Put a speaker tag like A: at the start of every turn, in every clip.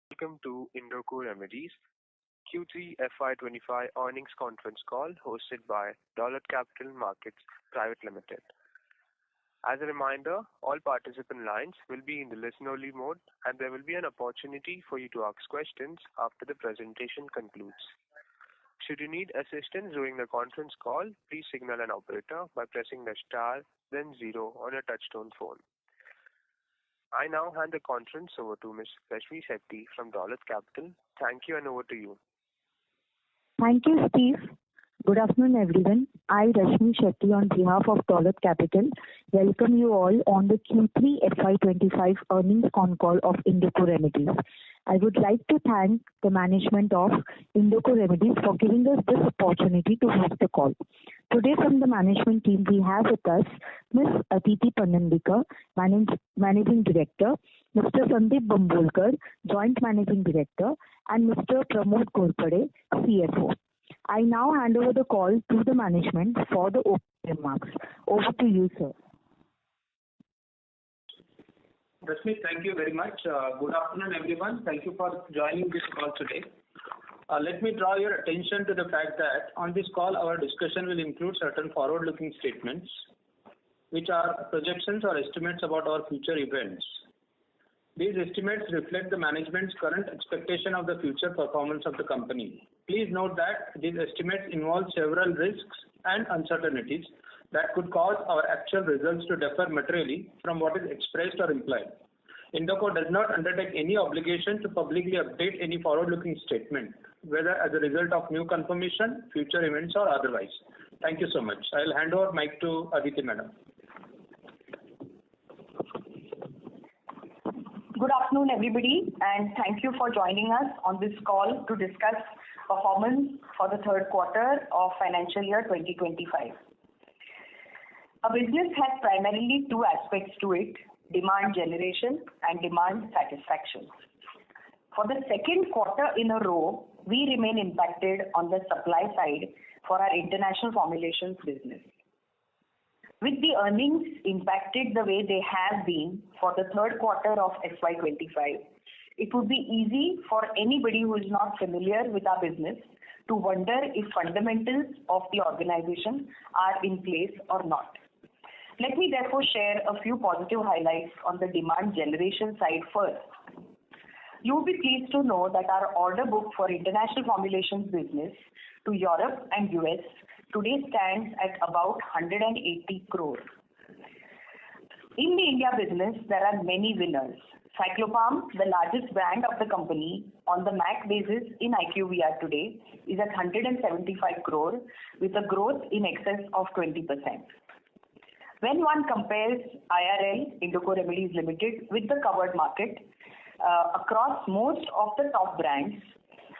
A: welcome to Indoco Remedies Q3FY25 earnings conference call hosted by Dolat Capital Markets Private Limited. As a reminder, all participant lines will be in the listen-only mode, and there will be an opportunity for you to ask questions after the presentation concludes. Should you need assistance during the conference call, please signal an operator by pressing the star, then 0 on a touchtone phone. I now hand the conference over to Ms. Rashmi Shetty from Dolat Capital. Thank you, and over to you.
B: Thank you, Steve. Good afternoon, everyone. I, Rashmi Shetty, on behalf of Dolat Capital, welcome you all on the Q3FY25 earnings concall of Indoco Remedies. I would like to thank the management of Indoco Remedies for giving us this opportunity to host the call. Today from the management team, we have with us Ms. Aditi Panandikar, Managing Director, Mr. Sandeep Bambolkar, Joint Managing Director, and Mr. Pramod Ghorpade, CFO. I now hand over the call to the management for the opening remarks. Over to you, sir.
C: Rashmi, thank you very much. Good afternoon, everyone. Thank you for joining this call today. Let me draw your attention to the fact that on this call, our discussion will include certain forward-looking statements, which are projections or estimates about our future events. These estimates reflect the management's current expectation of the future performance of the company. Please note that these estimates involve several risks and uncertainties that could cause our actual results to differ materially from what is expressed or implied. Indoco does not undertake any obligation to publicly update any forward-looking statement, whether as a result of new confirmation, future events, or otherwise. Thank you so much. I will hand over mic to Aditi Madam.
D: Good afternoon, everybody, and thank you for joining us on this call to discuss performance for the third quarter of financial year 2025. A business has primarily two aspects to it: demand generation and demand satisfaction. For the second quarter in a row, we remain impacted on the supply side for our international formulations business. With the earnings impacted the way they have been for the third quarter of FY25, it would be easy for anybody who is not familiar with our business to wonder if fundamentals of the organization are in place or not. Let me therefore share a few positive highlights on the demand generation side first. You will be pleased to know that our order book for international formulations business to Europe and US today stands at about 180 crores. In the India business, there are many winners. Cyclopam, the largest brand of the company on the MAC basis in IQVIA today, is at 175 crore with a growth in excess of 20%. When one compares IRL, Indoco Remedies Limited, with the covered market, across most of the top brands,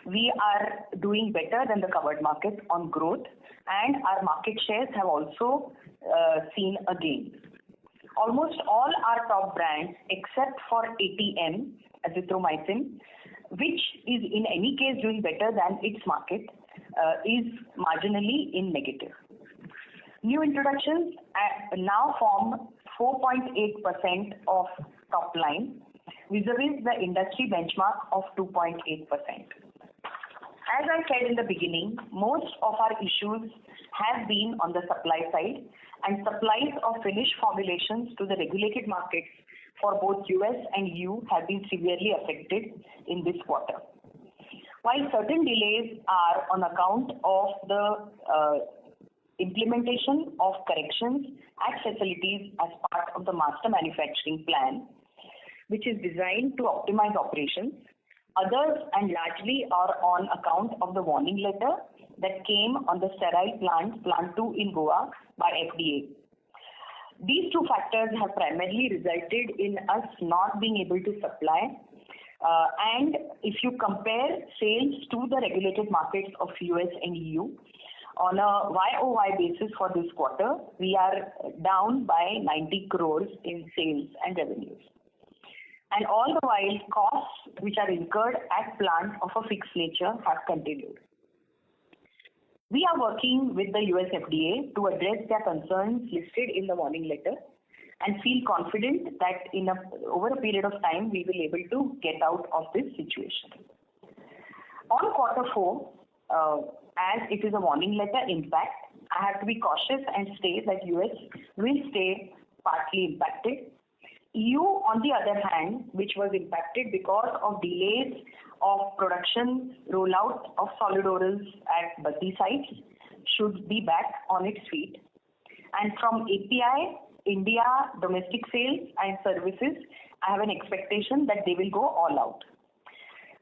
D: we are doing better than the covered market on growth, and our market shares have also seen a gain. Almost all our top brands, except for ATM, azithromycin, which is in any case doing better than its market, is marginally in negative. New introductions now form 4.8% of top line, vis-a-vis the industry benchmark of 2.8%. As I said in the beginning, most of our issues have been on the supply side, and supplies of finished formulations to the regulated markets for both US and EU have been severely affected in this quarter. While certain delays are on account of the implementation of corrections at facilities as part of the master manufacturing plan, which is designed to optimize operations, others and largely are on account of the warning letter that came on the sterile plant 2 in Goa by FDA. These two factors have primarily resulted in us not being able to supply. And if you compare sales to the regulated markets of US and EU, on a YOY basis for this quarter, we are down by 90 crores in sales and revenues. And all the while, costs which are incurred at plant of a fixed nature have continued. We are working with the US FDA to address their concerns listed in the warning letter and feel confident that over a period of time we will be able to get out of this situation. On quarter 4, as it is a warning letter impact, I have to be cautious and say that US will stay partly impacted. EU, on the other hand, which was impacted because of delays of production rollout of solid orals at Bati sites, should be back on its feet. And from API, India domestic sales and services, I have an expectation that they will go all out.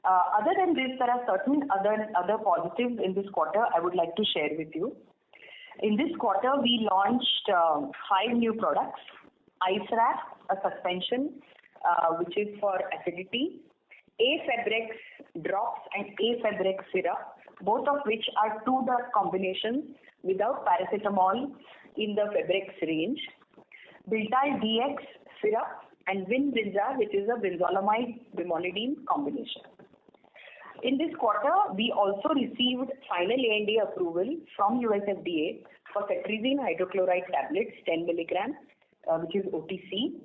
D: Other than this, there are certain other positives in this quarter I would like to share with you. In this quarter, we launched 5 new products. Ice Wrap, a suspension which is for acidity, A-Febrex drops and A-Febrex syrup, both of which are 2-drug combinations without paracetamol in the Febrex range. Biltal DX syrup and Vinbrinza, which is a brinzolamide brimonidine combination. In this quarter, we also received final ANDA approval from US FDA for cetirizine hydrochloride tablets 10 mg, which is OTC.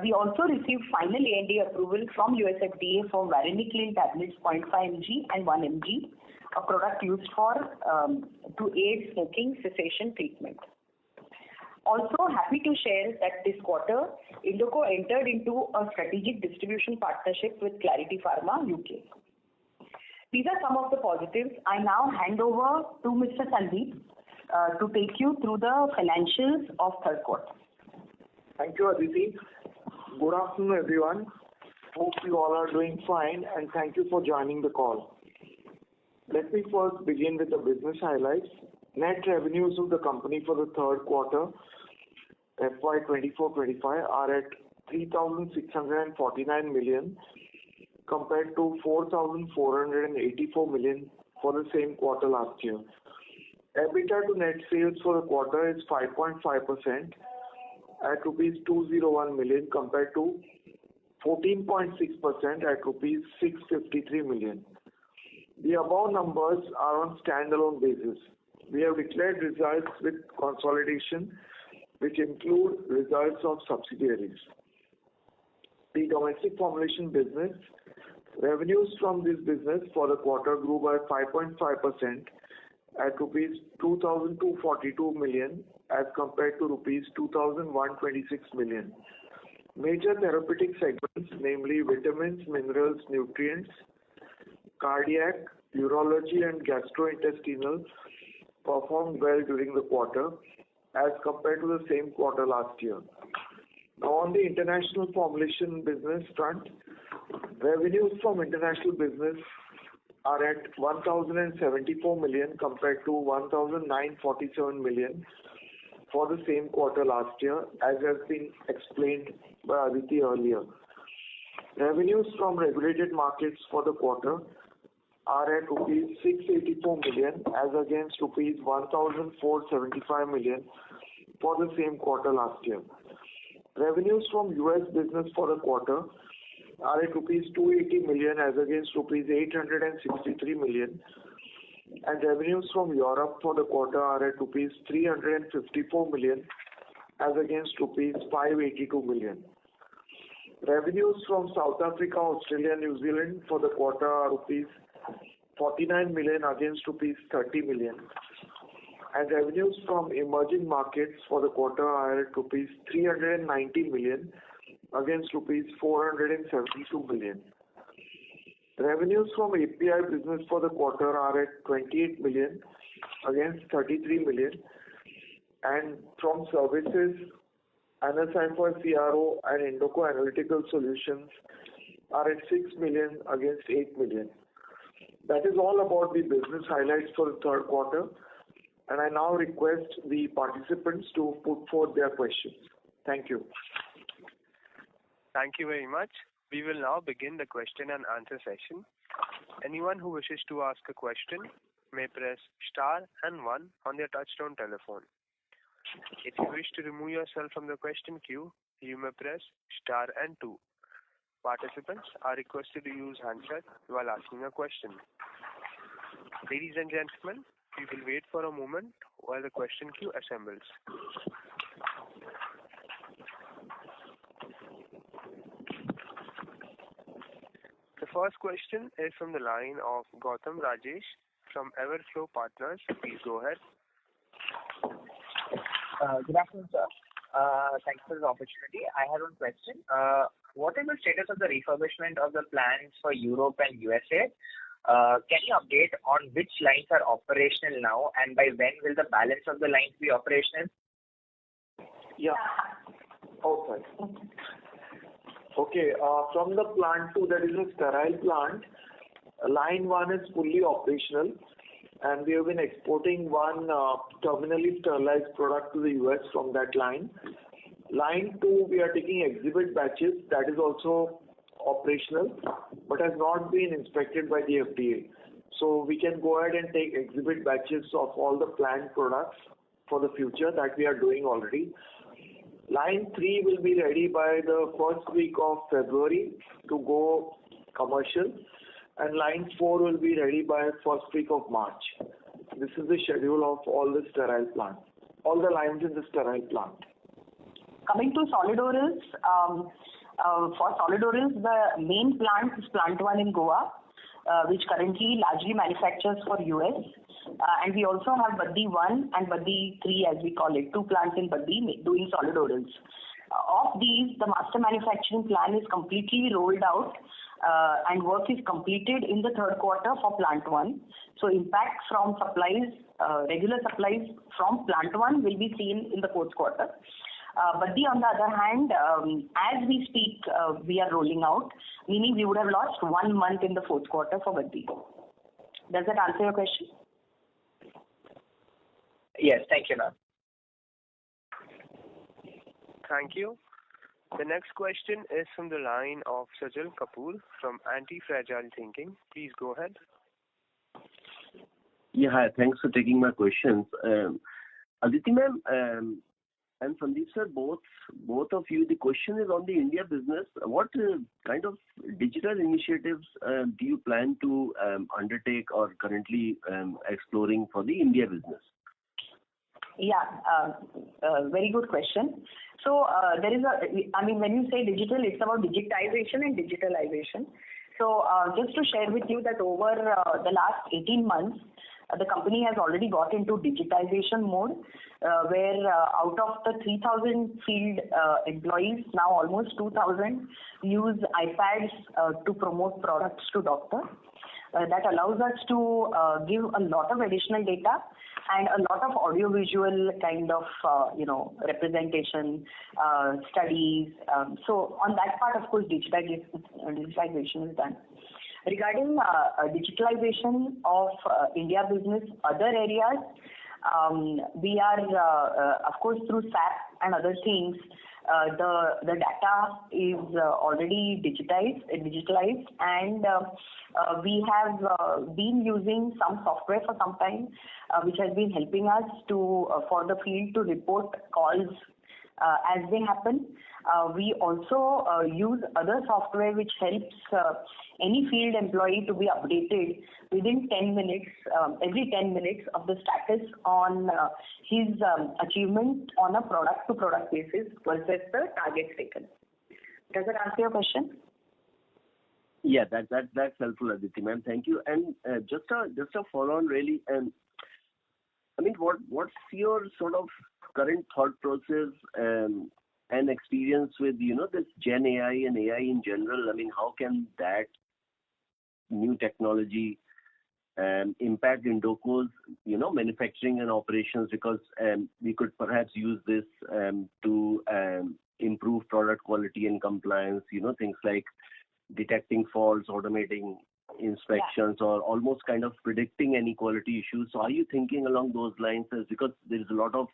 D: We also received final ANDA approval from US FDA for varenicline tablets 0.5 mg and 1 mg, a product used for to aid smoking cessation treatment. Also happy to share that this quarter, Indoco entered into a strategic distribution partnership with Clarity Pharma UK. These are some of the positives. I now hand over to Mr. Sandeep to take you through the financials of third quarter.
E: Thank you, Aditi. Good afternoon, everyone. Hope you all are doing fine, and thank you for joining the call. Let me first begin with the business highlights. Net revenues of the company for the third quarter FY24-25 are at 3,649 million compared to 4,484 million for the same quarter last year. EBITDA to net sales for the quarter is 5.5% at rupees 201 million compared to 14.6% at rupees 653 million. The above numbers are on standalone basis. We have declared results with consolidation, which include results of subsidiaries. The domestic formulation business, revenues from this business for the quarter grew by 5.5% at rupees 2,242 million as compared to rupees 2,126 million. Major therapeutic segments, namely vitamins, minerals, nutrients, cardiac, urology and gastrointestinal, performed well during the quarter as compared to the same quarter last year. Now on the international formulation business front, revenues from international business are at 1,074 million compared to 1,947 million for the same quarter last year, as has been explained by Aditi earlier. Revenues from regulated markets for the quarter are at rupees 684 million as against rupees 1,475 million for the same quarter last year. Revenues from US business for the quarter are at rupees 280 million as against rupees 863 million, and revenues from Europe for the quarter are at rupees 354 million as against rupees 582 million. Revenues from South Africa, Australia, New Zealand for the quarter are rupees 49 million against rupees 30 million, and revenues from emerging markets for the quarter are at rupees 390 million against rupees 472 million. Revenues from API business for the quarter are at 28 million against 33 million, and from services, Anacypher CRO and Indoco Analytical Solutions are at 6 million against 8 million. That is all about the business highlights for the third quarter, and I now request the participants to put forth their questions. Thank you.
A: Thank you very much. We will now begin the question and answer session. Anyone who wishes to ask a question may press star and 1 on their touchtone telephone. If you wish to remove yourself from the question queue, you may press star and 2. Participants are requested to use handset while asking a question. Ladies and gentlemen, we will wait for a moment while the question queue assembles. first question is from the line of Gautam Rajesh from Everflow Partners. Please go ahead.
F: Good afternoon, sir. Thanks for the opportunity. I have one question. What is the status of the refurbishment of the plans for Europe and USA? Can you update on which lines are operational now, and by when will the balance of the lines be operational?
E: Yeah. Okay. Okay. From the plant 2, that is a sterile plant, line 1 is fully operational, and we have been exporting one terminally sterilized product to the US from that line. Line 2, we are taking exhibit batches. That is also operational, but has not been inspected by the FDA. So we can go ahead and take exhibit batches of all the planned products for the future that we are doing already. Line 3 will be ready by the first week of February to go commercial, and line 4 will be ready by first week of March. This is the schedule of all the sterile plant, all the lines in the sterile plant.
D: Coming to solid orals, for solid orals, the main plant is plant 1 in Goa, which currently largely manufactures for US. And we also have Baddi 1 and Baddi 3, as we call it, 2 plants in Baddi doing solid orals. Of these, the master manufacturing plan is completely rolled out, and work is completed in the third quarter for plant 1. So impact from supplies, regular supplies from plant 1 will be seen in the fourth quarter. Baddi, on the other hand, as we speak, we are rolling out, meaning we would have lost 1 month in the fourth quarter for Baddi. Does that answer your question?
F: Yes, thank you, ma'am.
A: Thank you. The next question is from the line of Sajal Kapoor from Anti-Fragile Thinking. Please go ahead.
G: Yeah, hi. Thanks for taking my questions. Aditi ma'am and Sandeep sir, both of you, the question is on the India business. What kind of digital initiatives do you plan to undertake or currently exploring for the India business?
D: Yeah, very good question. So there is when you say digital, it's about digitization and digitalization. So just to share with you that over the last 18 months, the company has already got into digitization mode, where out of the 3,000 field employees, now almost 2,000 use iPads to promote products to doctors. That allows us to give a lot of additional data and a lot of audiovisual kind of representation, studies. So on that part, of course, digitalization is done. Regarding digitalization of India business, other areas, we are, of course, through SAP and other things, the data is already digitalized, and we have been using some software for some time, which has been helping us to for the field to report calls as they happen. We also use other software which helps any field employee to be updated within 10 minutes, every 10 minutes of the status on his achievement on a product-to-product basis versus the targets taken. Does that answer your question?
G: Yeah, that's helpful, Aditi ma'am. Thank you. And just a follow-on, really. I mean, what's your sort of current thought process and experience with this Gen AI and AI in general? I mean, how can that new technology impact Indoco's manufacturing and operations? Because we could perhaps use this to improve product quality and compliance. Things like detecting faults, automating inspections, or almost kind of predicting any quality issues. So are you thinking along those lines? Because there is a lot of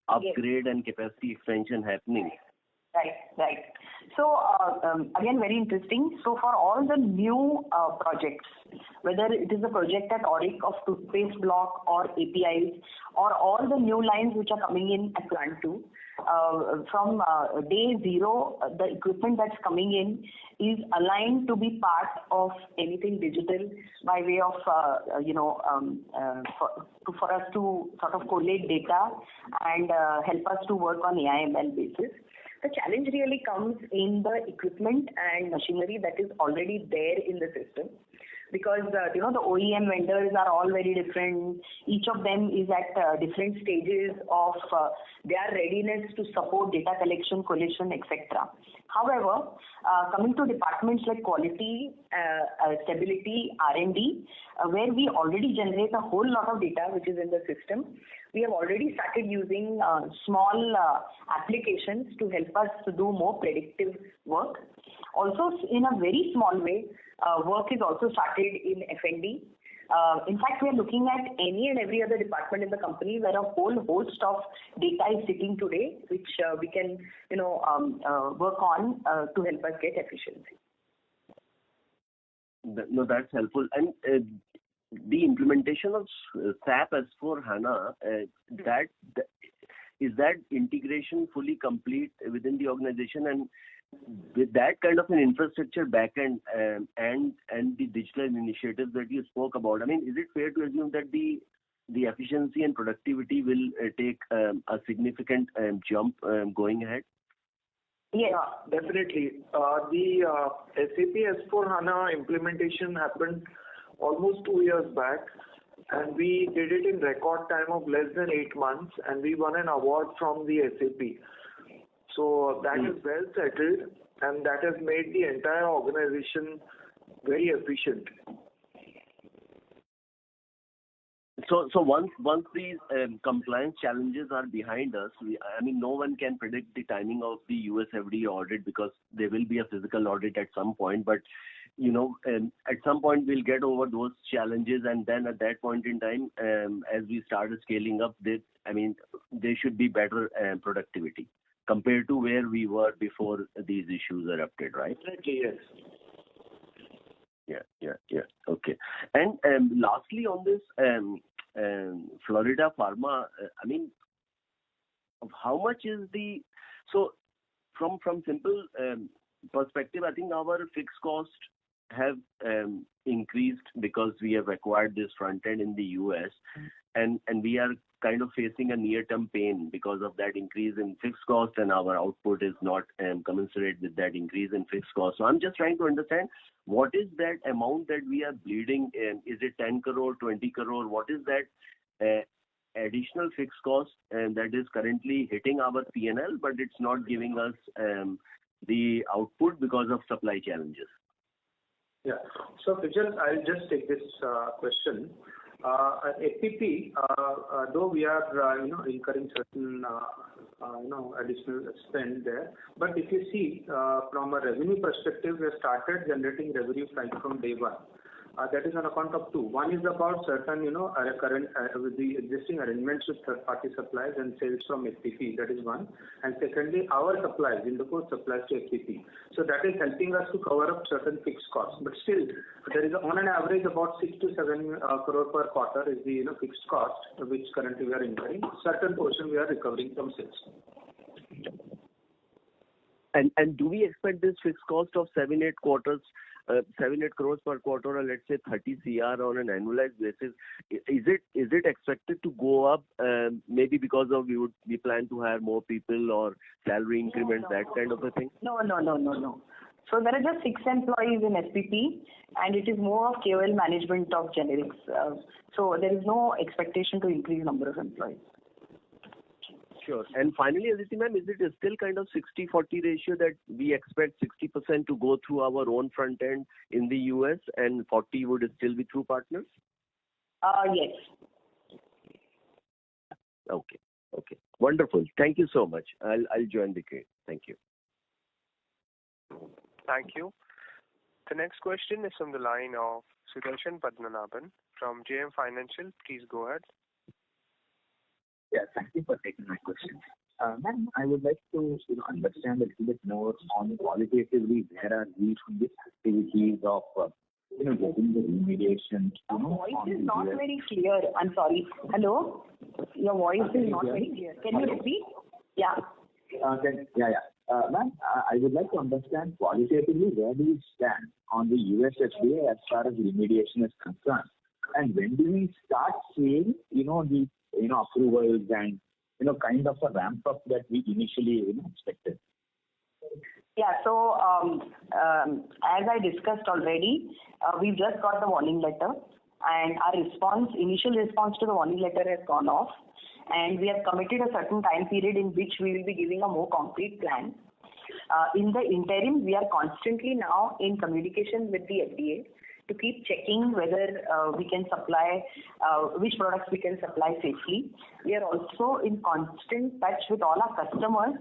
G: upgrade and capacity expansion happening.
D: Right. So again, very interesting. So for all the new projects, whether it is a project at Auric of toothpaste block or APIs, or all the new lines which are coming in at plant 2, from day zero, the equipment that's coming in is aligned to be part of anything digital by way of for us to sort of collate data and help us to work on AI/ML basis. The challenge really comes in the equipment and machinery that is already there in the system. Because the OEM vendors are all very different. Each of them is at different stages of their readiness to support data collection, collation, etc. However, coming to departments like quality, stability, R&D, where we already generate a whole lot of data which is in the system, we have already started using small applications to help us to do more predictive work. Also, in a very small way, work is also started in F&D. In fact, we are looking at any and every other department in the company where a whole host of data is sitting today, which we can, work on to help us get efficiency.
G: No, that's helpful. And the implementation of SAP S/4HANA, is that integration fully complete within the organization? And with that kind of an infrastructure backend and the digital initiatives that you spoke about, I mean, is it fair to assume that the efficiency and productivity will take a significant jump going ahead?
E: Yeah, definitely. The SAP S/4HANA implementation happened almost 2 years back, and we did it in record time of less than 8 months, and we won an award from the SAP. So that is well settled, and that has made the entire organization very efficient.
G: So once these compliance challenges are behind us, no one can predict the timing of the US FDA audit because there will be a physical audit at some point. But at some point we'll get over those challenges, and then at that point in time, as we started scaling up, there should be better productivity compared to where we were before these issues erupted, right?
E: Definitely, yes.
G: Yeah. Okay. And lastly, on this Florida Pharma, how much is from simple perspective, I think our fixed cost have increased because we have acquired this front end in the US, and we are kind of facing a near-term pain because of that increase in fixed cost, and our output is not commensurate with that increase in fixed cost. So I'm just trying to understand, what is that amount that we are bleeding in? Is it 10 crore, 20 crore? What is that additional fixed cost that is currently hitting our P&L, but it's not giving us the output because of supply challenges?
C: Yeah. So, Vijay, I'll just take this question. At FPP, though we are incurring certain additional spend there, but if you see from a revenue perspective, we have started generating revenue right from day one. That is on account of two. One is about certain current with the existing arrangements with third-party suppliers and sales from FPP. That is one. And secondly, our supplies, Indoco supplies to FPP. So that is helping us to cover up certain fixed costs. But still, there is on an average about 6 to 7 crore per quarter is the fixed cost which currently we are incurring. Certain portion we are recovering from sales.
G: And do we expect this fixed cost of 7-8 crores per quarter, or let's say 30 CR on an annualized basis, is it expected to go up maybe because of we plan to hire more people or salary increments, that kind of a thing?
D: No. So there are just 6 employees in SPP, and it is more of KOL management of generics. So there is no expectation to increase number of employees.
G: Sure. And finally, Aditi ma'am, is it still kind of 60-40 ratio that we expect 60% to go through our own front end in the US and 40 would still be through partners?
D: Yes.
G: Okay. Wonderful. Thank you so much. I'll join the queue. Thank you.
A: Thank you. The next question is from the line of Sudarshan Padmanabhan from JM Financial. Please go ahead.
H: Yeah, thank you for taking my question. Ma'am, I would like to understand a little bit more on qualitatively where are we from the activities of getting the remediation.
D: Your voice is not very clear. I'm sorry. Hello? Your voice is not very clear. Can you repeat? Yeah.
H: Ma'am, I would like to understand qualitatively where do we stand on the US FDA as far as remediation is concerned, and when do we start seeing the approvals and kind of a ramp up that we initially expected?
D: Yeah. So, as I discussed already, we've just got the warning letter, and our initial response to the warning letter has gone off, and we have committed a certain time period in which we will be giving a more concrete plan. In the interim, we are constantly now in communication with the FDA to keep checking whether we can supply, which products we can supply safely. We are also in constant touch with all our customers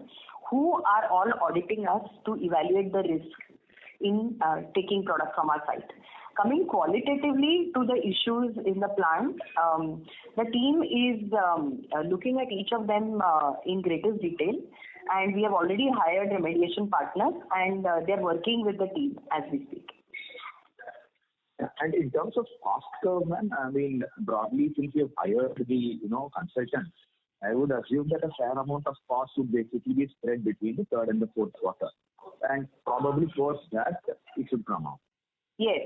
D: who are all auditing us to evaluate the risk in taking products from our site. Coming qualitatively to the issues in the plant, the team is looking at each of them in greatest detail, and we have already hired remediation partners, and they're working with the team as we speak.
H: And in terms of cost curve, ma'am, I mean, broadly, since you've hired the, consultants, I would assume that a fair amount of cost would basically be spread between the third and the fourth quarter. And probably post that, it should come out.
D: Yes,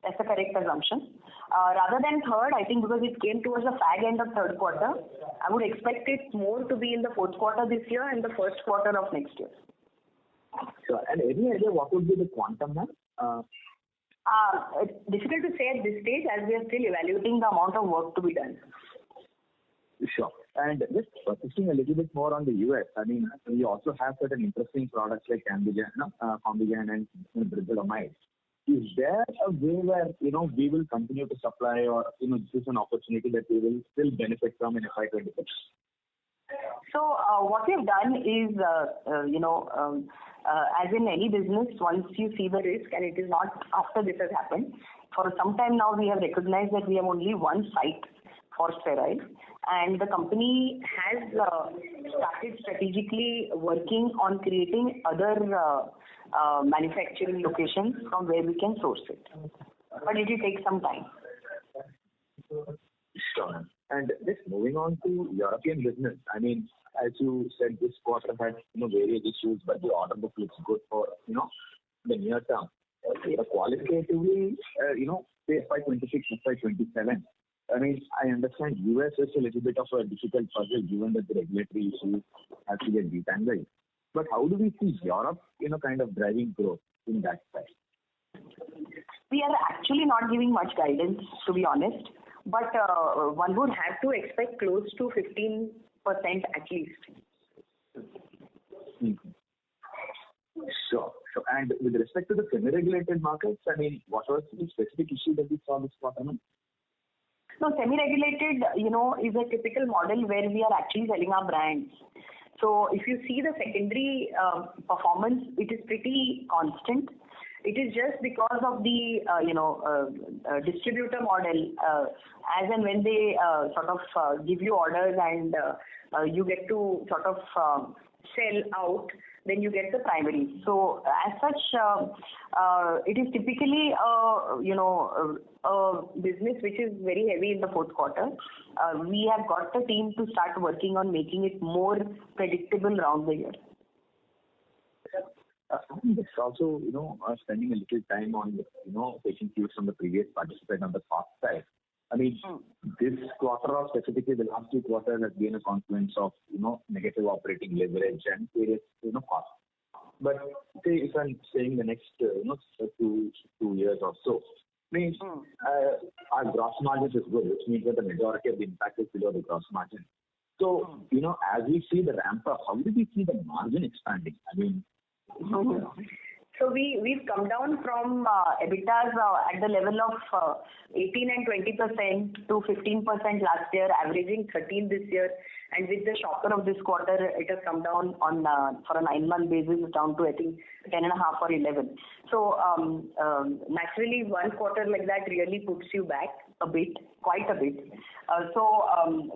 D: that's a correct assumption. Rather than third, I think because it came towards the fag end of third quarter, I would expect it more to be in the fourth quarter this year and the first quarter of next year.
H: Sure. And any idea what would be the quantum, ma'am?
D: It's difficult to say at this stage as we are still evaluating the amount of work to be done.
H: Sure. And just persisting a little bit more on the US, I mean, we also have certain interesting products like Combigan and Brizzolamide. Is there a way where, we will continue to supply, or, this is an opportunity that we will still benefit from in FY26?
D: So what we've done is, as in any business, once you see the risk, and it is not after this has happened, for some time now we have recognized that we have only one site for steroids, and the company has started strategically working on creating other manufacturing locations from where we can source it. But it will take some time.
H: Sure. And just moving on to European business, I mean, as you said, this quarter had various issues, but the order book looks good for the near term. Qualitatively, say FY26, FY27. I mean, I understand US is a little bit of a difficult puzzle given that the regulatory issues have to get detangled. But how do we see Europe, kind of driving growth in that side?
D: We are actually not giving much guidance, to be honest. But one would have to expect close to 15% at least.
H: Mm-hmm. Sure. And with respect to the semi-regulated markets, I mean, what was the specific issue that we saw this quarter?
D: No, semi-regulated, is a typical model where we are actually selling our brands. So if you see the secondary performance, it is pretty constant. It is just because of the, distributor model, as and when they sort of give you orders and you get to sort of sell out, then you get the primary. So as such, it is typically, a business which is very heavy in the fourth quarter. We have got the team to start working on making it more predictable around the year.
H: It's also, spending a little time on, taking cues from the previous participant on the cost side. I mean, this quarter or specifically the last two quarters has been a confluence of, negative operating leverage and various, costs. But say if I'm saying the next, 2 years or so, means our gross margin is good, which means that the majority of the impact is below the gross margin. So, as we see the ramp up, how do we see the margin expanding? I mean,
D: So we've come down from EBITDAs at the level of 18 and 20% to 15% last year, averaging 13 this year. And with the shocker of this quarter, it has come down on for a 9-month basis down to I think 10.5 or 11. So naturally, one quarter like that really puts you back a bit, quite a bit.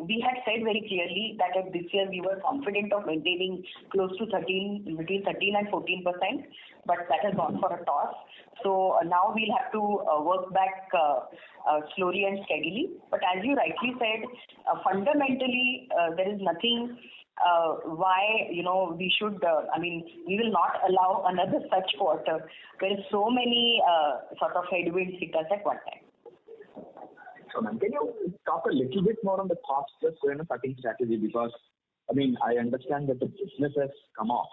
D: We had said very clearly that at this year we were confident of maintaining close to between 13 and 14%, but that has gone for a toss. So now we'll have to work back slowly and steadily. But as you rightly said, fundamentally there is nothing why we should. We will not allow another such quarter. There is so many sort of headwinds hit us at one time.
H: So, ma'am, can you talk a little bit more on the cost plus cutting strategy? Because, I understand that the business has come off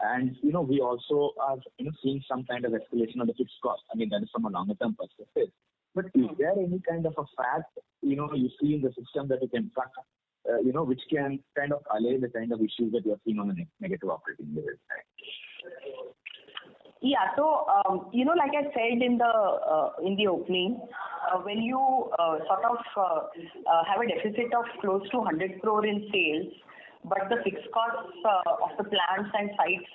H: And, we also are, seeing some kind of escalation of the fixed cost. I mean, that is from a longer term perspective. But is there any kind of a fact, you see in the system that you can track, which can kind of allay the kind of issues that you are seeing on the negative operating leverage side?
D: Yeah. So, like I said in the opening, when you sort of have a deficit of close to 100 crore in sales, but the fixed costs of the plants and sites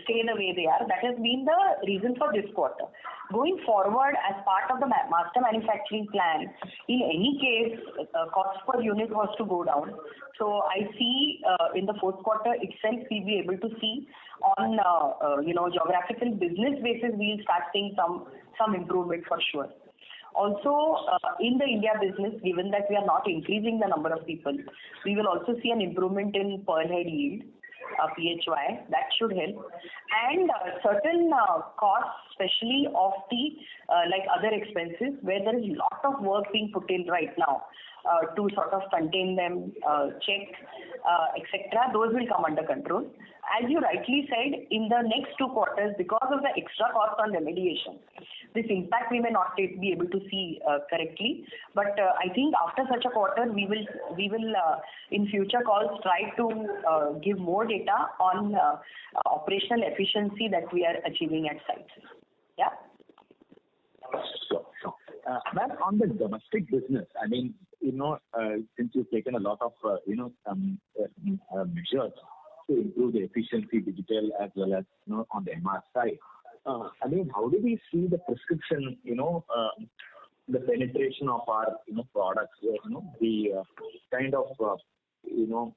D: stay the way they are, that has been the reason for this quarter. Going forward, as part of the master manufacturing plan, in any case, cost per unit was to go down. So I see in the fourth quarter itself, we'll be able to see on geographical business basis, we'll start seeing some improvement for sure. Also, in the India business, given that we are not increasing the number of people, we will also see an improvement in per head yield, PHY. That should help. And certain costs, especially of the like other expenses, where there is a lot of work being put in right now to sort of contain them, check, etc. Those will come under control. As you rightly said, in the next 2 quarters, because of the extra cost on remediation, this impact we may not be able to see correctly. But I think after such a quarter, we will in future calls try to give more data on operational efficiency that we are achieving at sites. Yeah.
H: Sure. Ma'am, on the domestic business, I mean, since you've taken a lot of, measures to improve the efficiency, digital as well as, on the MR side, I mean, how do we see the prescription, the penetration of our, products, the kind of,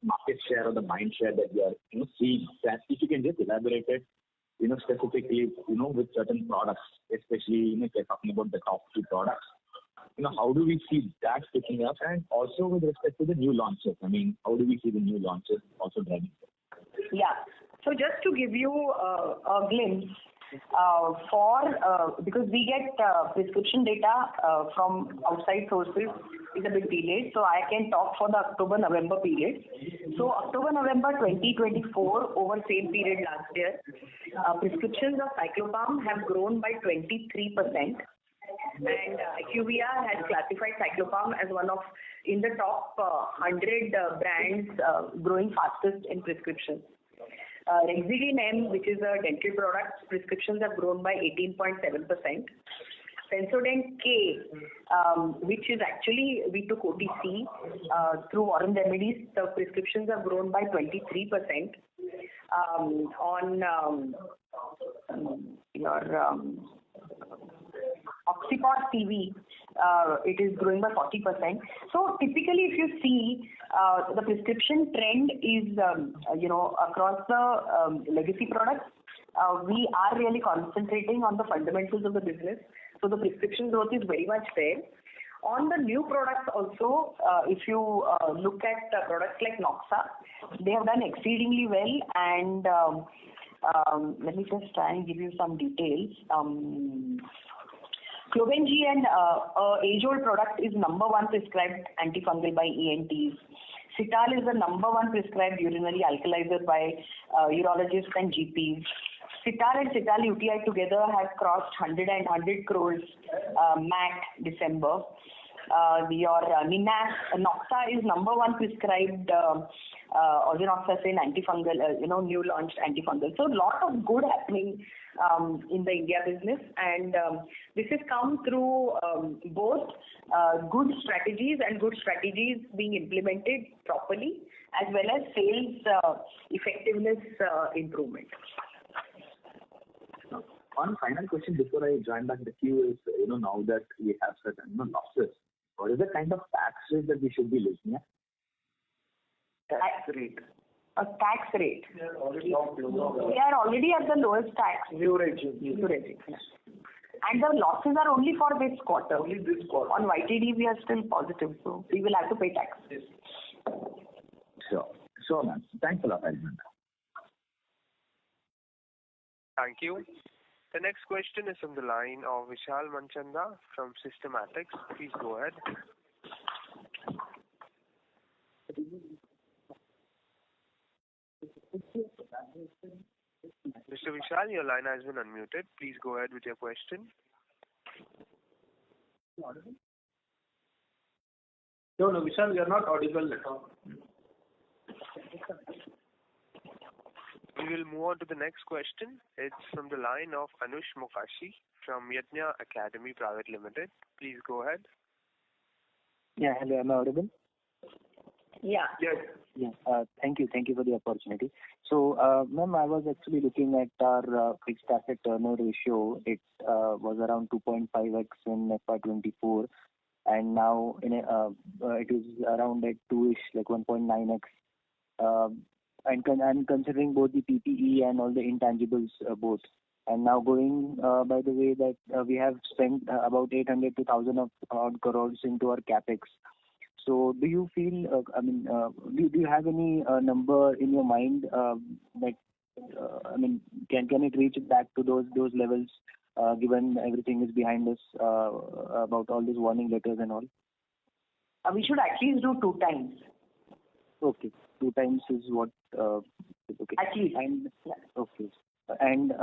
H: market share or the mind share that we are, seeing? That if you can just elaborate it, specifically, with certain products, especially, if you're talking about the top 2 products, how do we see that picking up? And also with respect to the new launches, I mean, how do we see the new launches also driving?
D: Yeah. So just to give you a glimpse, because we get prescription data from outside sources is a bit delayed, so I can talk for the October-November period. So October-November 2024 over same period last year, prescriptions of Cyclopam have grown by 23%. And IQVIA has classified Cyclopam as one of in the top 100 brands growing fastest in prescriptions. Remedies M, which is a dental product, prescriptions have grown by 18.7%. Sensodent K, which is actually we took OTC through Warren Remedies, the prescriptions have grown by 23%. On your Oxipod TV, it is growing by 40%. So typically, if you see, the prescription trend is, across the legacy products, we are really concentrating on the fundamentals of the business. So the prescription growth is very much there. On the new products also, if you look at products like Noxa, they have done exceedingly well. And let me just try and give you some details. Clobenji, an age-old product, is number 1 prescribed antifungal by ENTs. Cital is the number 1 prescribed urinary alkalizer by urologists and GPs. Cital and Cital UTI together have crossed 100 crores MAC December. Your Ninas, Noxa is number 1 prescribed organoxacin antifungal, new launched antifungal. So a lot of good happening in the India business, and this has come through both good strategies and good strategies being implemented properly, as well as sales effectiveness improvement.
H: One final question before I join back the queue is, now that we have certain losses, what is the kind of tax rate that we should be looking at?
E: Tax rate.
D: A tax rate.
E: We are already
D: We are already at the lowest tax.
E: New regime.
D: Yes. And the losses are only for this quarter.
E: Only this quarter.
D: On YTD, we are still positive, so we will have to pay tax.
E: Yes.
H: Sure, ma'am. Thanks a lot, Arjun.
A: Thank you. The next question is from the line of Vishal Manchanda from Systematics. Please go ahead. Mr. Vishal, your line has been unmuted. Please go ahead with your question.
C: No, Vishal, you are not audible at all.
A: We will move on to the next question. It's from the line of Anush Mokashi from Yajna Academy Private Limited. Please go ahead.
I: Yeah, hello, am I audible?
D: Yeah.
C: Yes.
I: Yeah, thank you for the opportunity. So, ma'am, I was actually looking at our fixed asset turnover ratio. It was around 2.5x in FY24, and now it is around at 2ish, like 1.9x. And considering both the PPE and all the intangibles both. And now going by the way that we have spent about 800 to 1,000 odd crores into our capex. So do you feel, do you have any number in your mind that, can it reach back to those levels given everything is behind us about all these warning letters and all?
D: We should at least do 2 times.
I: Okay, 2 times is what? Okay.
D: At least.
I: And,
D: yeah.
I: Okay. And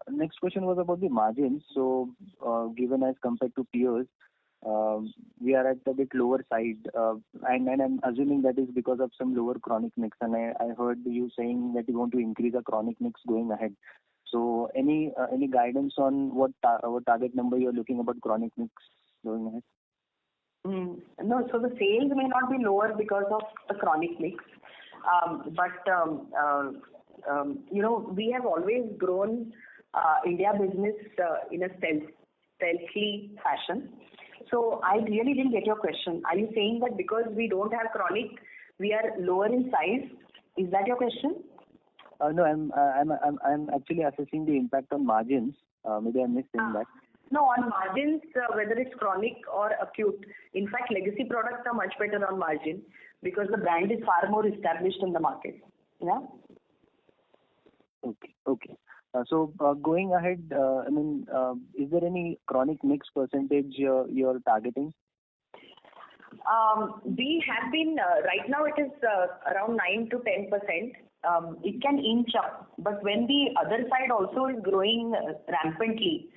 I: next question was about the margins. So given as compared to peers, we are at a bit lower side, and I'm assuming that is because of some lower chronic mix. And I heard you saying that you want to increase the chronic mix going ahead. So any guidance on what target number you're looking about chronic mix going ahead?
D: No, so the sales may not be lower because of the chronic mix, but we have always grown India business in a stealthy fashion. So I really didn't get your question. Are you saying that because we don't have chronic, we are lower in size? Is that your question?
I: No, I'm actually assessing the impact on margins. Maybe I missed in that.
D: No, on margins, whether it's chronic or acute. In fact, legacy products are much better on margin because the brand is far more established in the market. Yeah.
I: Okay. So going ahead, is there any chronic mix percentage you're targeting?
D: We have been, right now it is around 9 to 10%. It can inch up, but when the other side also is growing rampantly,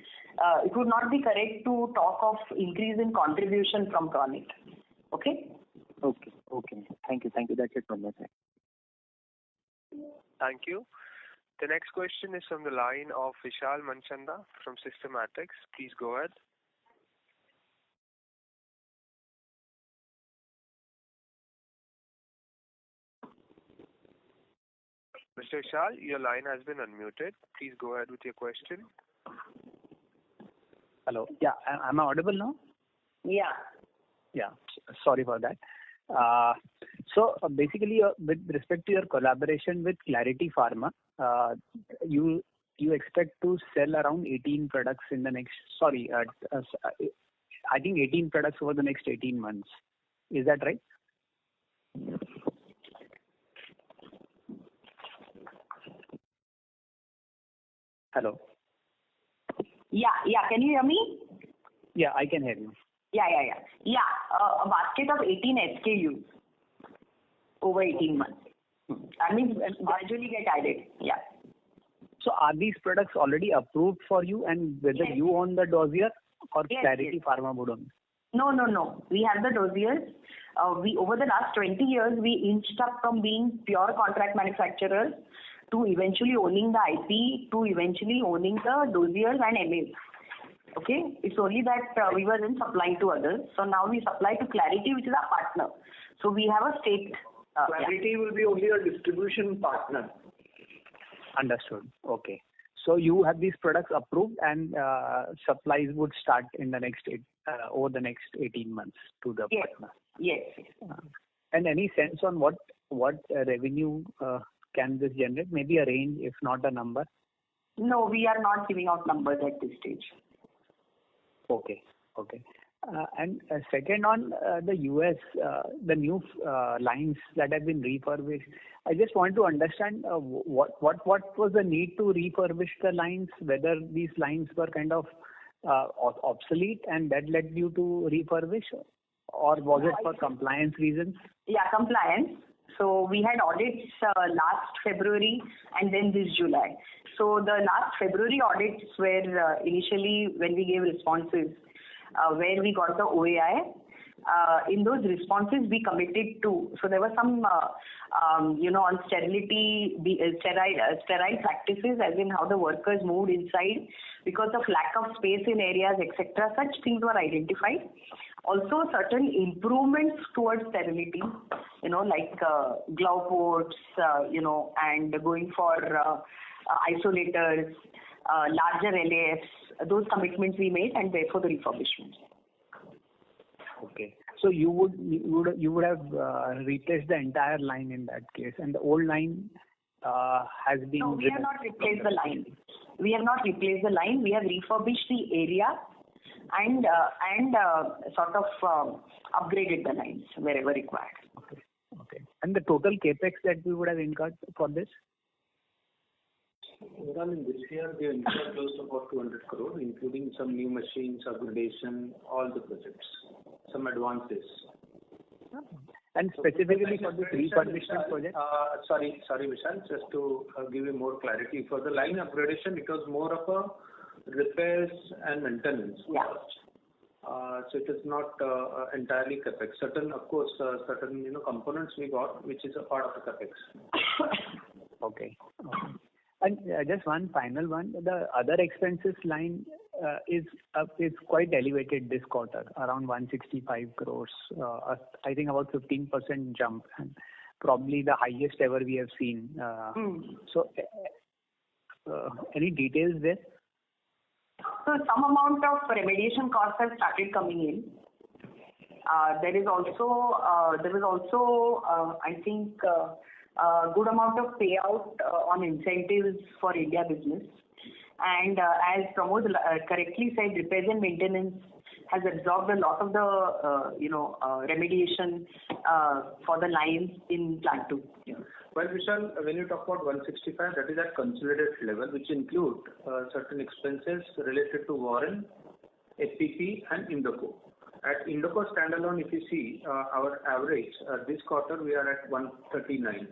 D: it would not be correct to talk of increase in contribution from chronic. Okay?
I: Okay. Thank you. That's it from my side.
A: Thank you. The next question is from the line of Vishal Manchanda from Systematics. Please go ahead. Mr. Vishal, your line has been unmuted. Please go ahead with your question.
J: Hello. Yeah, am I audible now?
D: Yeah.
J: Yeah. Sorry for that. So basically, with respect to your collaboration with Clarity Pharma, you expect to sell around 18 products in the next. I think 18 products over the next 18 months. Is that right? Hello.
D: Yeah. Can you hear me?
J: Yeah, I can hear you.
D: Yeah. A basket of 18 SKUs over 18 months. That means gradually get added. Yeah.
J: So are these products already approved for you, and whether you own the dossier or Clarity Pharma would own?
D: No. We have the dossiers. We over the last 20 years, we inched up from being pure contract manufacturers to eventually owning the IP, to eventually owning the dossiers and MAs. Okay? It's only that we were then supplying to others. So now we supply to Clarity, which is our partner. So we have a stake.
E: Clarity will be only a distribution partner.
J: Understood. Okay. So you have these products approved, and supplies would start in the next over the next 18 months to the partner.
D: Yes.
J: And any sense on what revenue can this generate? Maybe a range, if not a number.
D: No, we are not giving out numbers at this stage.
J: Okay. And second, on the US, the new lines that have been refurbished, I just want to understand what was the need to refurbish the lines, whether these lines were kind of obsolete and that led you to refurbish, or was it for compliance reasons?
D: Yeah, compliance. So we had audits last February and then this July. So the last February audits were initially when we gave responses where we got the OAI. In those responses we committed to. So there were some, on sterility, sterile practices, as in how the workers moved inside because of lack of space in areas, etc. Such things were identified. Also, certain improvements towards sterility, like glove ports, and going for isolators, larger LAFs. Those commitments we made, and therefore the refurbishment.
J: Okay. So you would have replaced the entire line in that case, and the old line has been.
D: No, we have not replaced the line. We have not replaced the line. We have refurbished the area and sort of upgraded the lines wherever required.
J: Okay. And the total capex that we would have incurred for this?
C: Overall, in this year, we have incurred close to about 200 crore, including some new machines, upgradation, all the projects, some advances.
J: And specifically for this refurbishment project?
C: Sorry, Vishal, just to give you more clarity. For the line upgradation, it was more of a repairs and maintenance cost. So it is not entirely capex. Certain components we got, which is a part of the capex.
J: Okay. And just one final one. The other expenses line is quite elevated this quarter, around 165 crores. I think about 15% jump, and probably the highest ever we have seen. So, any details there?
D: So some amount of remediation costs have started coming in. There was also I think a good amount of payout on incentives for India business. And as Pramod correctly said, repairs and maintenance has absorbed a lot of the remediation for the lines in plant 2.
C: Yeah. Well, Vishal, when you talk about 165, that is at consolidated level, which include certain expenses related to Warren, SPP, and Indoco. At Indoco standalone, if you see our average this quarter, we are at 139.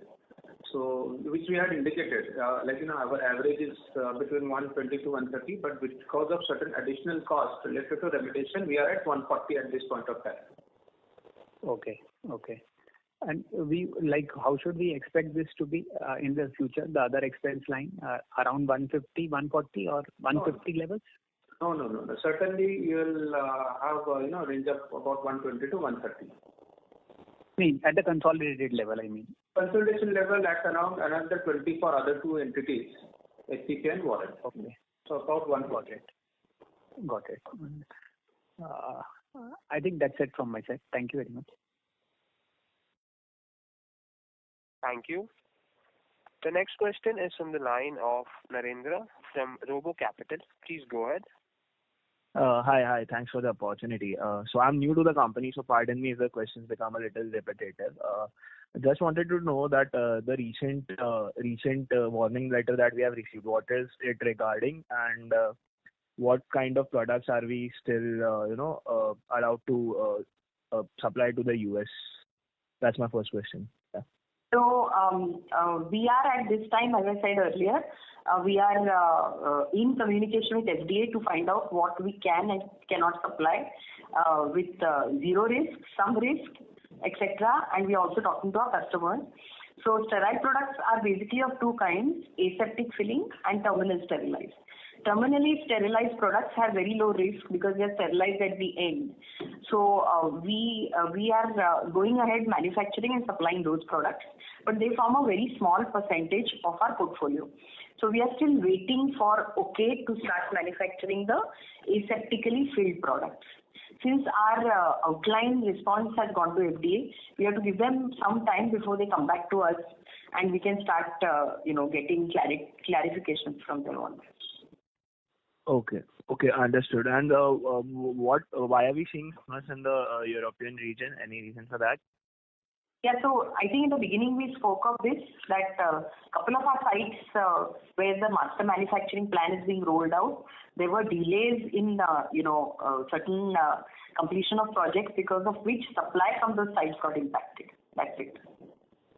C: So, which we had indicated, our average is between 120 to 130, but because of certain additional costs related to remediation, we are at 140 at this point of time.
J: Okay. And how should we expect this to be in the future? The other expense line around 150, 140, or 150 levels?
C: No. Certainly, you will have a range of about 120 to 130.
J: At the consolidated level, I mean.
C: Consolidation level at around another 20 for other two entities, SCP and Warren.
J: Okay.
C: So about 140.
J: Got it. I think that's it from my side. Thank you very much.
A: Thank you. The next question is from the line of Narendra from Robo Capital. Please go ahead.
K: Hi. Thanks for the opportunity. So I'm new to the company, so pardon me if the questions become a little repetitive. I just wanted to know that the recent warning letter that we have received, what is it regarding, and what kind of products are we still allowed to supply to the US? That's my first question. Yeah.
D: So we are at this time, as I said earlier, we are in communication with FDA to find out what we can and cannot supply with zero risk, some risk, etc. And we are also talking to our customers. So sterile products are basically of two kinds: aseptic filling and terminal sterilized. Terminally sterilized products have very low risk because they are sterilized at the end. So we are going ahead manufacturing and supplying those products, but they form a very small percentage of our portfolio. So we are still waiting for OK to start manufacturing the aseptically filled products. Since our outline response has gone to FDA, we have to give them some time before they come back to us, and we can start getting clarifications from them on this.
K: Okay, understood. And why are we seeing softness in the European region? Any reason for that?
D: Yeah, so I think in the beginning we spoke of this, that a couple of our sites where the master manufacturing plan is being rolled out, there were delays in certain completion of projects, because of which supply from those sites got impacted. That's it.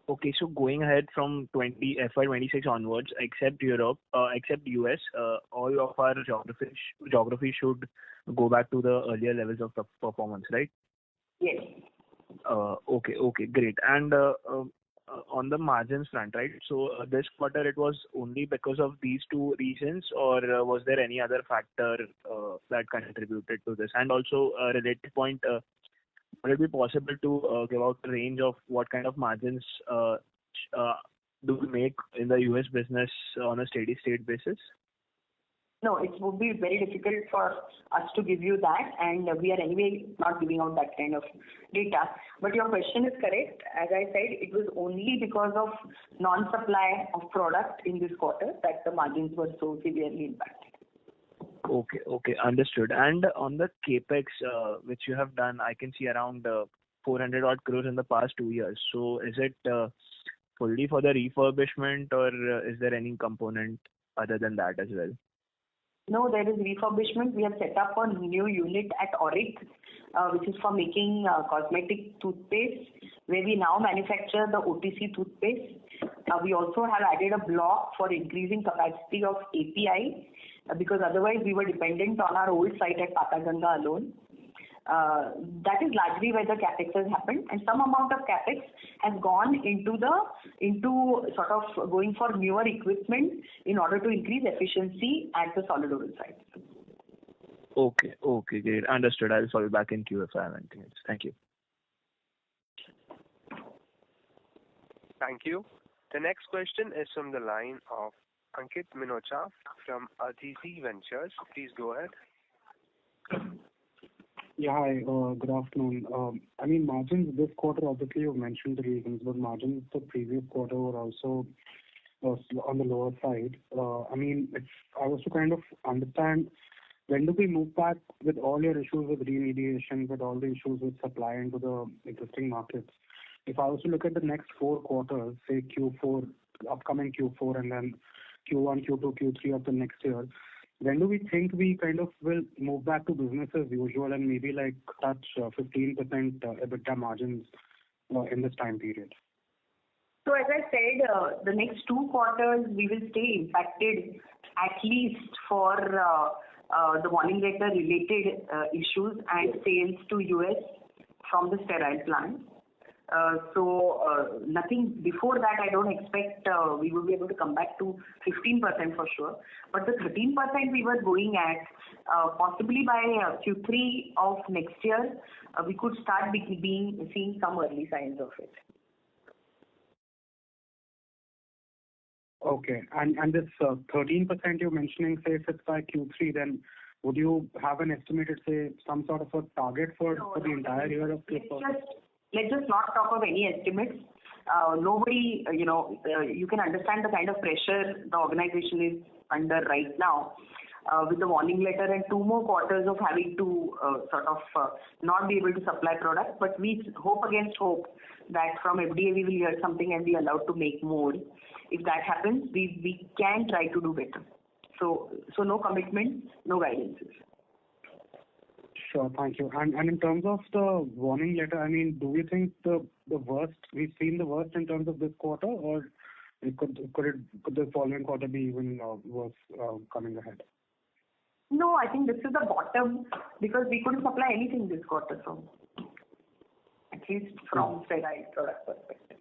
K: Okay, so going ahead from FY26 onwards, except Europe, except US, all of our geography should go back to the earlier levels of performance, right?
D: Yes.
K: Okay, great. And on the margins front, right? So this quarter it was only because of these two reasons, or was there any other factor that contributed to this? And also, a related point, would it be possible to give out a range of what kind of margins do we make in the US business on a steady state basis?
D: No, it would be very difficult for us to give you that, and we are anyway not giving out that kind of data. But your question is correct. As I said, it was only because of non-supply of product in this quarter that the margins were so severely impacted.
K: Okay, understood. And on the capex which you have done, I can see around 400 odd crores in the past 2 years. So is it fully for the refurbishment, or is there any component other than that as well?
D: No, there is refurbishment. We have set up a new unit at Auric, which is for making cosmetic toothpaste, where we now manufacture the OTC toothpaste. We also have added a block for increasing capacity of API, because otherwise we were dependent on our old site at Pataganga alone. That is largely where the capex has happened, and some amount of capex has gone into sort of going for newer equipment in order to increase efficiency at the solid oral site.
K: Okay, great. Understood. I'll follow back in queue if I have anything else. Thank you.
A: Thank you. The next question is from the line of Ankit Minocha from Aditi Ventures. Please go ahead.
L: Yeah, hi. Good afternoon. I mean, margins this quarter, obviously you mentioned the reasons, but margins the previous quarter were also on the lower side. I mean, if I was to kind of understand, when do we move back with all your issues with remediation, with all the issues with supply into the existing markets? If I was to look at the next 4 quarters, say Q4, upcoming Q4, and then Q1, Q2, Q3 of the next year, when do we think we kind of will move back to business as usual and maybe like touch 15% EBITDA margins in this time period?
D: So as I said, the next 2 quarters we will stay impacted at least for the warning letter related issues and sales to US from the sterile plant. So nothing before that. I don't expect we will be able to come back to 15% for sure. But the 13% we were going at, possibly by Q3 of next year, we could start seeing some early signs of it.
L: Okay, and this 13% you're mentioning, say if it's by Q3, then would you have an estimated, say, some sort of a target for the entire year of Q4?
D: Let's just not talk of any estimates. Nobody, you can understand the kind of pressure the organization is under right now with the warning letter and 2 more quarters of having to not be able to supply product. But we hope against hope that from FDA we will hear something and be allowed to make more. If that happens, we can try to do better. So no commitment, no guidances.
L: Sure, thank you. And in terms of the warning letter, I mean, do you think the worst, we've seen the worst in terms of this quarter, or could the following quarter be even worse coming ahead?
D: No, I think this is the bottom because we couldn't supply anything this quarter, so at least from sterile product perspective.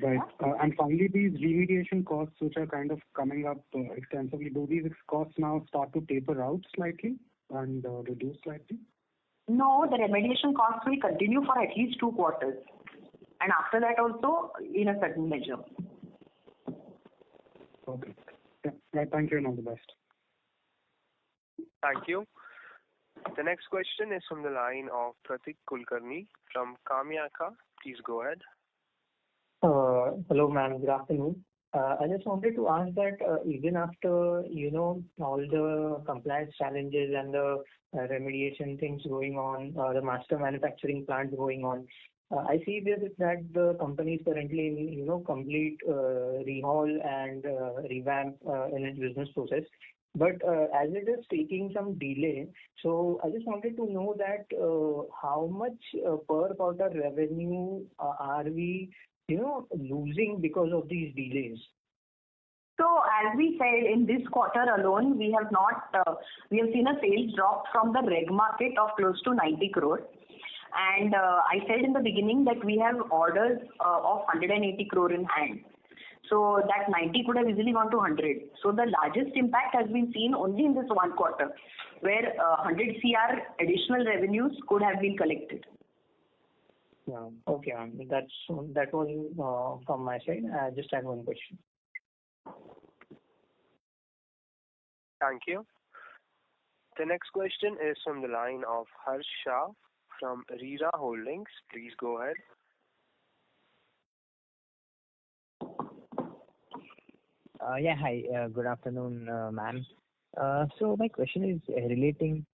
L: Right. And finally, these remediation costs which are kind of coming up extensively, do these costs now start to taper out slightly and reduce slightly?
D: No, the remediation costs will continue for at least 2 quarters. And after that also in a certain measure.
L: Okay. Yeah. Right. Thank you and all the best.
A: Thank you. The next question is from the line of Pratik Kulkarni from Kamyaka. Please go ahead.
M: Hello, ma'am. Good afternoon. I just wanted to ask that even after, all the compliance challenges and the remediation things going on, the master manufacturing plant going on, I see that the company is currently in, complete rehaul and revamp in its business process. But as it is taking some delay, so I just wanted to know that how much per quarter revenue are we losing because of these delays?
D: So as we said, in this quarter alone, we have seen a sales drop from the reg market of close to 90 crore. And I said in the beginning that we have orders of 180 crore in hand. So that 90 could have easily gone to 100. So the largest impact has been seen only in this one quarter, where 100 CR additional revenues could have been collected.
M: Yeah. Okay, that was from my side. I just had one question.
A: Thank you. The next question is from the line of Harsh Shah from Rira Holdings. Please go ahead.
N: Hi. Good afternoon, ma'am. So my question is related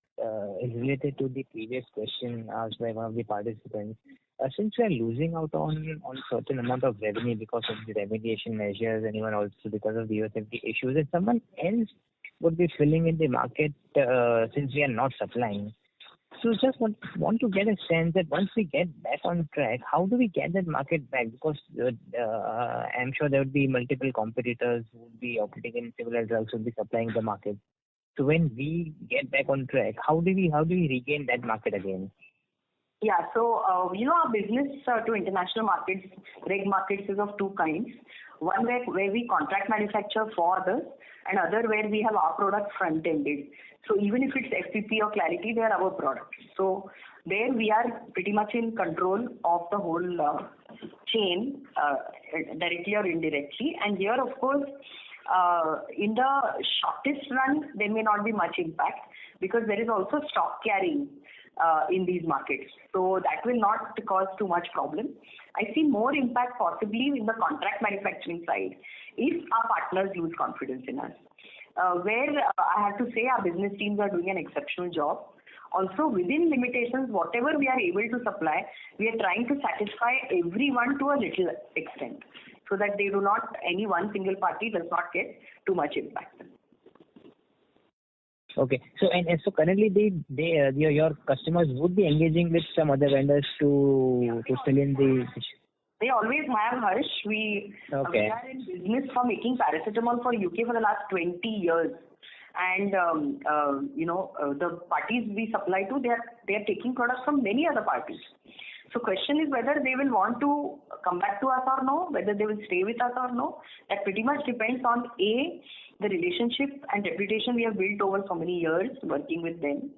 N: to the previous question asked by one of the participants. Since we are losing out on certain amount of revenue because of the remediation measures and even also because of the USFD issues, and someone else would be filling in the market since we are not supplying. So just want to get a sense that once we get back on track, how do we get that market back? Because I'm sure there would be multiple competitors who would be operating in similar drugs would be supplying the market. So when we get back on track, how do we regain that market again?
D: Yeah, so our business to international markets, reg markets, is of two kinds. One where we contract manufacture for others, and other where we have our product front-ended. So even if it's FPP or Clarity, they are our products. So there we are pretty much in control of the whole chain, directly or indirectly. And here, of course, in the shortest run, there may not be much impact because there is also stock carrying in these markets. So that will not cause too much problem. I see more impact possibly in the contract manufacturing side if our partners lose confidence in us. Where I have to say our business teams are doing an exceptional job. Also, within limitations, whatever we are able to supply, we are trying to satisfy everyone to a little extent, so that any one single party does not get too much impact.
N: Okay. So currently your customers would be engaging with some other vendors to fill in the.
D: They always have, Harsh. We are in business for making paracetamol for UK for the last 20 years. And, the parties we supply to, they are taking products from many other parties. So question is whether they will want to come back to us or no, whether they will stay with us or no. That pretty much depends on the relationship and reputation we have built over so many years working with them.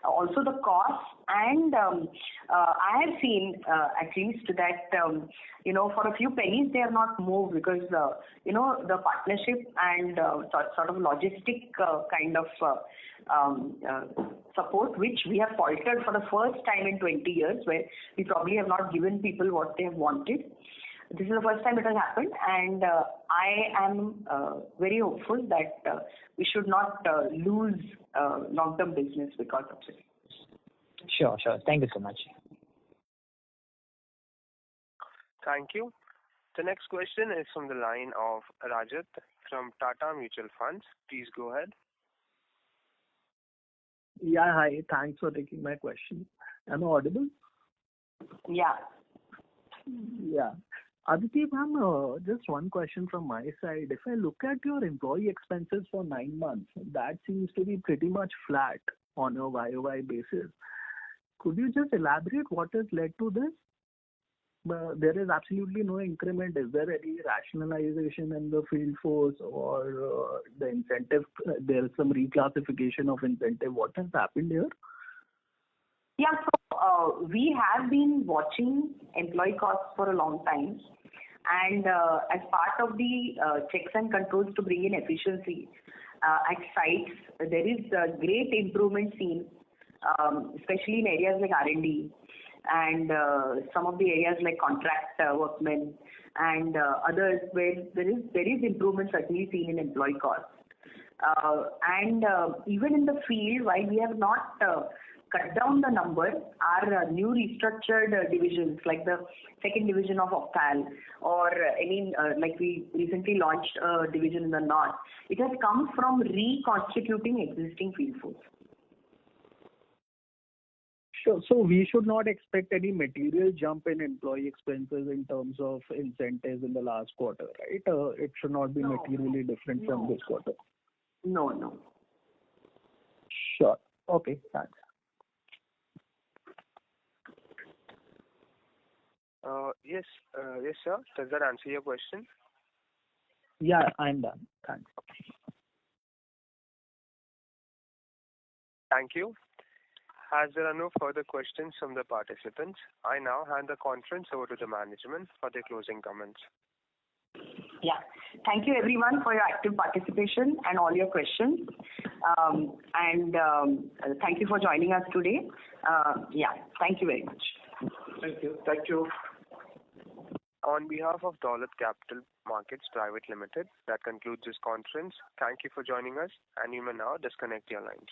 D: Also the cost, and I have seen at least that for a few pennies they have not moved because the partnership and sort of logistic kind of support which we have faltered for the first time in 20 years, where we probably have not given people what they have wanted. This is the first time it has happened, and I am very hopeful that we should not lose long-term business because of it.
N: Sure. Thank you so much.
A: Thank you. The next question is from the line of Rajat from Tata Mutual Funds. Please go ahead.
O: Yeah, hi. Thanks for taking my question. Am I audible?
D: Yeah.
O: Yeah. Aditi ma'am, just one question from my side. If I look at your employee expenses for 9 months, that seems to be pretty much flat on a YOY basis. Could you just elaborate what has led to this? There is absolutely no increment. Is there any rationalization in the field force or the incentive? There is some reclassification of incentive. What has happened here?
D: Yeah, so we have been watching employee costs for a long time, and as part of the checks and controls to bring in efficiency at sites, there is a great improvement seen, especially in areas like R&D and some of the areas like contract workmen and others where there is improvement certainly seen in employee costs. And even in the field, while we have not cut down the number, our new restructured divisions like the second division of Optal or like we recently launched a division in the north, it has come from reconstituting existing field force.
O: Sure. So we should not expect any material jump in employee expenses in terms of incentives in the last quarter, right? It should not be materially different from this quarter.
D: No.
O: Sure. Okay, thanks.
A: Yes, sir. Does that answer your question?
O: Yeah, I'm done. Thanks.
A: Thank you. As there are no further questions from the participants, I now hand the conference over to the management for their closing comments.
D: Yeah. Thank you everyone for your active participation and all your questions. Thank you for joining us today. Thank you very much.
E: Thank you. Thank you.
A: On behalf of Dolat Capital Markets Private Limited, that concludes this conference. Thank you for joining us, and you may now disconnect your lines.